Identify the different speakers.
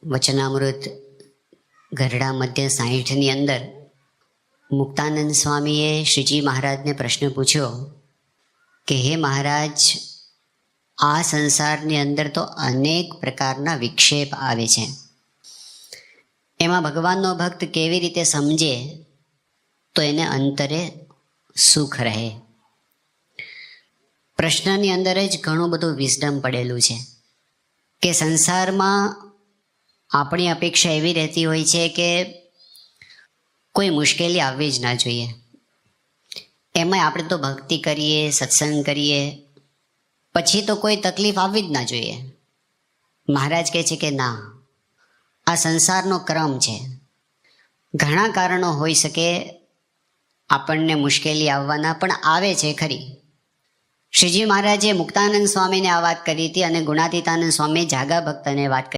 Speaker 1: વચનામૃત ગરડા મધ્ય 60ની અંદર મુક્તાનંદ સ્વામીએ શ્રીજી મહારાજને પ્રશ્ન પૂછ્યો કે હે મહારાજ, આ સંસારની અંદર તો અનેક પ્રકારના વિક્ષેપ આવે છે, એમાં ભગવાનનો ભક્ત કેવી રીતે સમજે તો એને અંતરે સુખ રહે. પ્રશ્નની અંદર જ ઘણું બધું વિઝડમ પડેલું છે કે સંસારમાં આપણી અપેક્ષા એવી રહેતી હોય છે કે કોઈ મુશ્કેલી આવવી જ ના જોઈએ. એમાંય આપણે તો ભક્તિ કરીએ, સત્સંગ કરીએ, પછી તો કોઈ તકલીફ આવવી જ ના જોઈએ. મહારાજ કહે છે કે ના, આ સંસારનો ક્રમ છે. ઘણા કારણો હોઈ શકે આપણને મુશ્કેલી આવવાના, પણ આવે છે ખરી. શ્રીજી મહારાજે મુક્તાનંદ સ્વામીને આ વાત કરી હતી અને ગુણાતીતાનંદ સ્વામી જાગા ભક્તને વાત કરી.